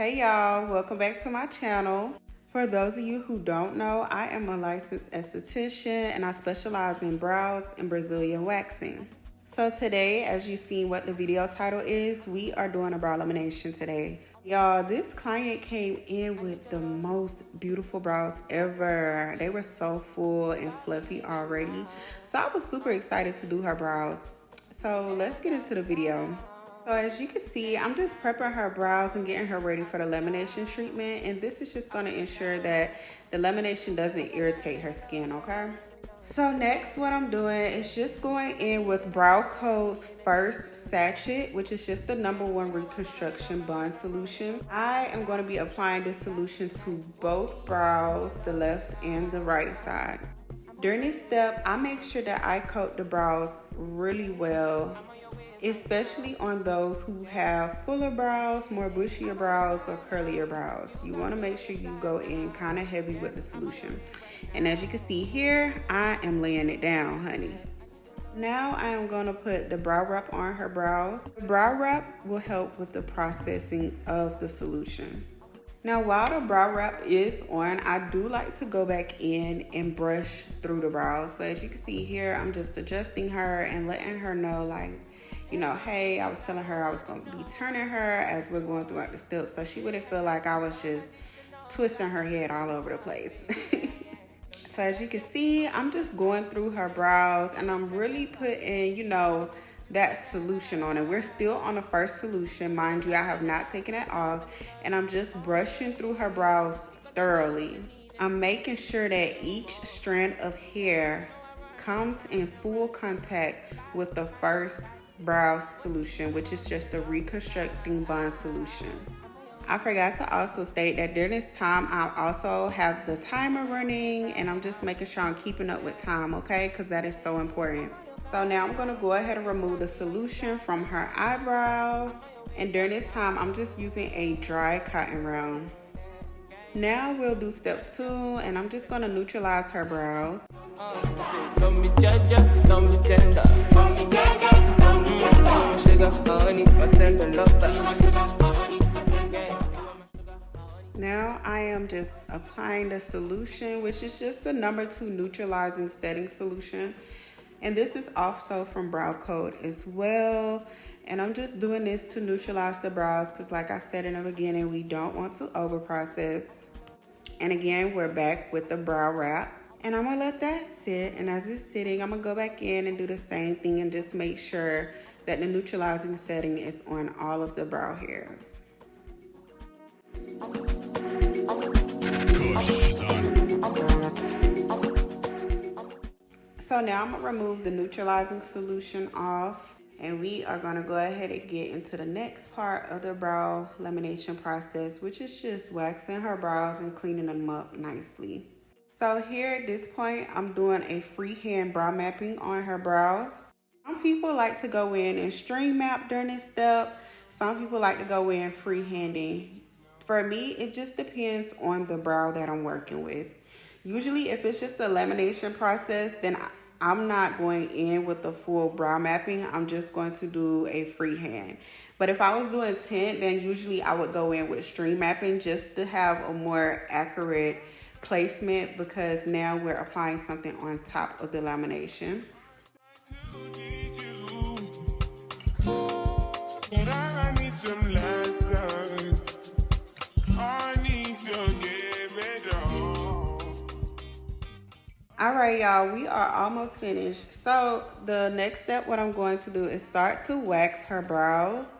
Hey y'all, welcome back to my channel. For those of you who don't know, I am a licensed esthetician and I specialize in brows and Brazilian waxing. So today, as you see what the video title is, we are doing a brow lamination today. Y'all, this client came in with the most beautiful brows ever. They were so full and fluffy already. So I was super excited to do her brows. So let's get into the video. So as you can see, I'm just prepping her brows and getting her ready for the lamination treatment. And this is just going to ensure that the lamination doesn't irritate her skin, okay? So next, what I'm doing is just going in with Brow Code's first sachet, which is just the #1 reconstruction bond solution. I am going to be applying this solution to both brows, the left and the right side. During this step, I make sure that I coat the brows really well, especially on those who have fuller brows, more bushier brows, or curlier brows. You want to make sure you go in kind of heavy with the solution. And as you can see here, I am laying it down, honey. Now I am going to put the brow wrap on her brows. The brow wrap will help with the processing of the solution. Now while the brow wrap is on, I do like to go back in and brush through the brows. So as you can see here, I'm just adjusting her and letting her know, like, you know, hey, I was telling her I was going to be turning her as we're going throughout the steps, so she wouldn't feel like I was just twisting her head all over the place. So as you can see, I'm just going through her brows and I'm really putting, you know, that solution on it. We're still on the first solution, mind you. I have not taken it off, and I'm just brushing through her brows thoroughly. I'm making sure that each strand of hair comes in full contact with the first brow solution, which is just a reconstructing bond solution. I forgot to also state that during this time I also have the timer running, and I'm just making sure I'm keeping up with time, okay, because that is so important. So now I'm going to go ahead and remove the solution from her eyebrows, and during this time I'm just using a dry cotton round. Now we'll do step 2, and I'm just going to neutralize her brows. Don't be judge, don't be tender. Sugar, honey, tender lover. Now I am just applying the solution, which is just the #2 neutralizing setting solution. And this is also from Brow Code as well. And I'm just doing this to neutralize the brows because, like I said in the beginning, we don't want to over process. And again, we're back with the brow wrap. And I'm going to let that sit. And as it's sitting, I'm going to go back in and do the same thing and just make sure that the neutralizing setting is on all of the brow hairs. So now I'm going to remove the neutralizing solution off, and we are going to go ahead and get into the next part of the brow lamination process, which is just waxing her brows and cleaning them up nicely. So here at this point, I'm doing a freehand brow mapping on her brows. Some people like to go in and string map during this step. Some people like to go in freehanding. For me, it just depends on the brow that I'm working with. Usually, if it's just a lamination process, then I'm not going in with the full brow mapping. I'm just going to do a freehand. But if I was doing tint, then usually I would go in with string mapping just to have a more accurate placement, because now we're applying something on top of the lamination. All right, y'all, we are almost finished. So the next step, what I'm going to do is start to wax her brows.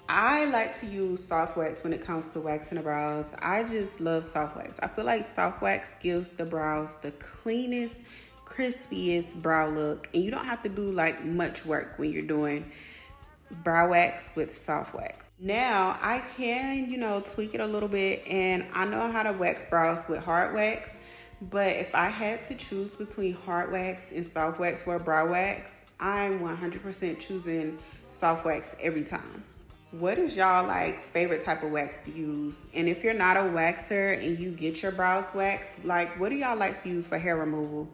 I like to use soft wax when it comes to waxing the brows. I just love soft wax. I feel like soft wax gives the brows the cleanest, crispiest brow look, and you don't have to do like much work when you're doing brow wax with soft wax. Now I can, you know, tweak it a little bit, and I know how to wax brows with hard wax. But if I had to choose between hard wax and soft wax for brow wax, I'm 100% choosing soft wax every time. What is y'all like favorite type of wax to use? And if you're not a waxer and you get your brows waxed, like what do y'all like to use for hair removal?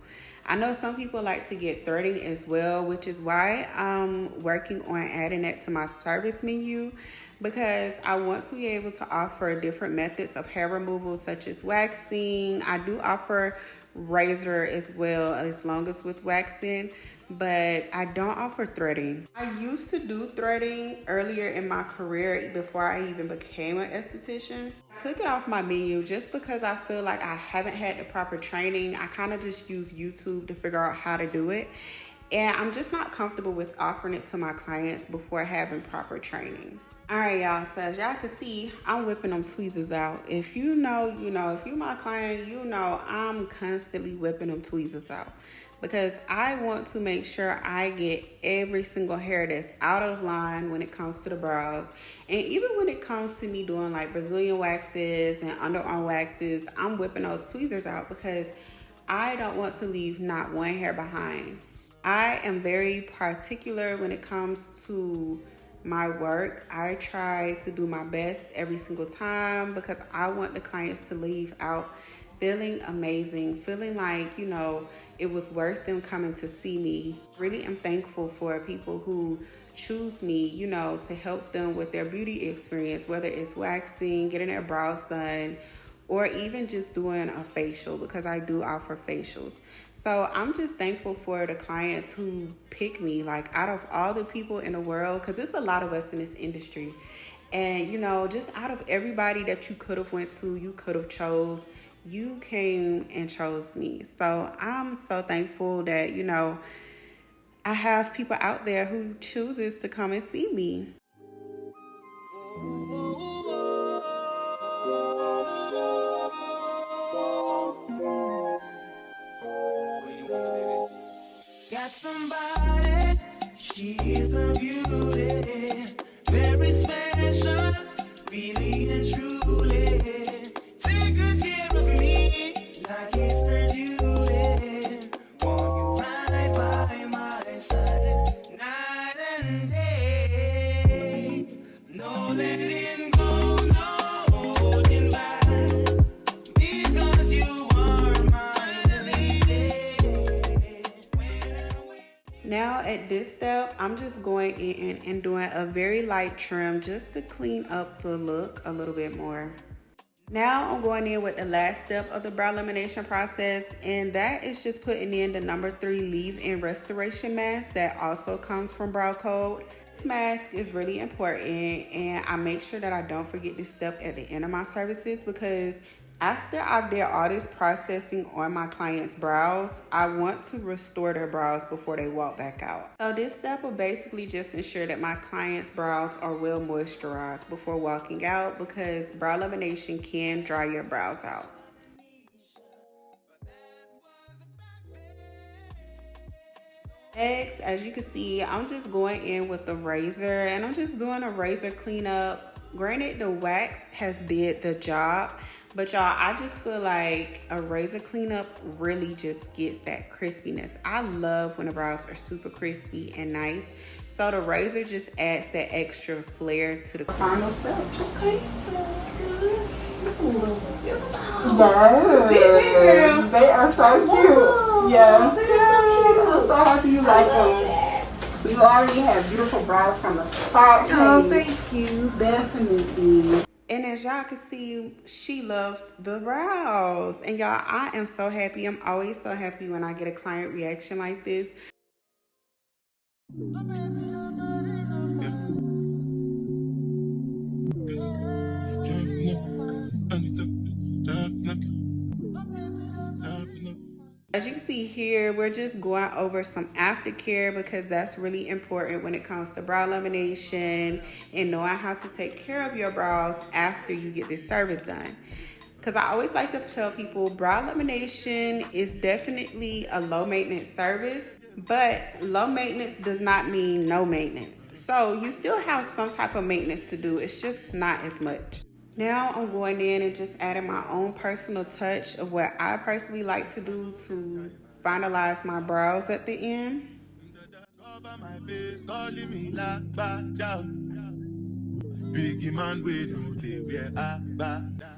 I know some people like to get threading as well, which is why I'm working on adding that to my service menu, because I want to be able to offer different methods of hair removal, such as waxing. I do offer razor as well, as long as with waxing, but I don't offer threading. I used to do threading earlier in my career before I even became an esthetician. I took it off my menu just because I feel like I haven't had the proper training. I kind of just use YouTube to figure out how to do it. And I'm just not comfortable with offering it to my clients before having proper training. All right, y'all, so as y'all can see, I'm whipping them tweezers out. If you know, you know. If you're my client, you know I'm constantly whipping them tweezers out, because I want to make sure I get every single hair that's out of line when it comes to the brows. And even when it comes to me doing like Brazilian waxes and underarm waxes, I'm whipping those tweezers out because I don't want to leave not one hair behind. I am very particular when it comes to my work. I try to do my best every single time because I want the clients to leave out feeling amazing, feeling like, you know, it was worth them coming to see me. Really am thankful for people who choose me, you know, to help them with their beauty experience, whether it's waxing, getting their brows done, or even just doing a facial, because I do offer facials. So I'm just thankful for the clients who pick me, like out of all the people in the world, because there's a lot of us in this industry. And, you know, just out of everybody that you could have went to, you could have chose, you came and chose me. So I'm so thankful that, you know, I have people out there who chooses to come and see me. Got somebody, she is a beauty, very special, really and truly. Take good care of me, like it's her duty. Want you right by my side, night and day. No letting go, no holding back, because you are my lady. Now at this step, I'm just going in and doing a very light trim just to clean up the look a little bit more. Now I'm going in with the last step of the brow lamination process, and that is just putting in the number 3 leave-in restoration mask that also comes from Brow Code. This mask is really important, and I make sure that I don't forget this step at the end of my services, because after I've did all this processing on my clients' brows, I want to restore their brows before they walk back out. So this step will basically just ensure that my clients' brows are well moisturized before walking out, because brow lamination can dry your brows out. Next, as you can see, I'm just going in with the razor, and I'm just doing a razor cleanup. Granted, the wax has did the job, but y'all, I just feel like a razor cleanup really just gets that crispiness. I love when the brows are super crispy and nice. So the razor just adds that extra flair to the final step. Okay, sounds good. Yes, they are so cute. Yeah, They're so cute. I'm so happy you like them. You already have beautiful brows from the start. Oh, Hey, thank you. definitely. And as y'all can see, she loved the brows. And y'all, I am so happy. I'm always so happy when I get a client reaction like this. As you can see here, we're just going over some aftercare, because that's really important when it comes to brow lamination and knowing how to take care of your brows after you get this service done. Because I always like to tell people brow lamination is definitely a low maintenance service, but low maintenance does not mean no maintenance. So you still have some type of maintenance to do. It's just not as much. Now I'm going in and just adding my own personal touch of what I personally like to do to finalize my brows at the end.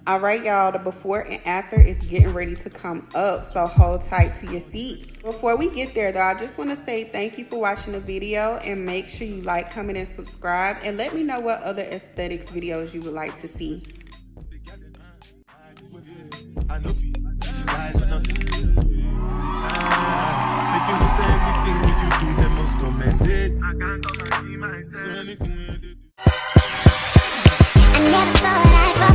All right, y'all, the before and after is getting ready to come up, so hold tight to your seats. Before we get there, though, I just want to say thank you for watching the video, and make sure you like, comment, and subscribe, and let me know what other aesthetics videos you would like to see. I know fi life and nothing. Make you know say anything when you do, them must commend it. I can't come and see myself. So anything when you do. I never thought I'd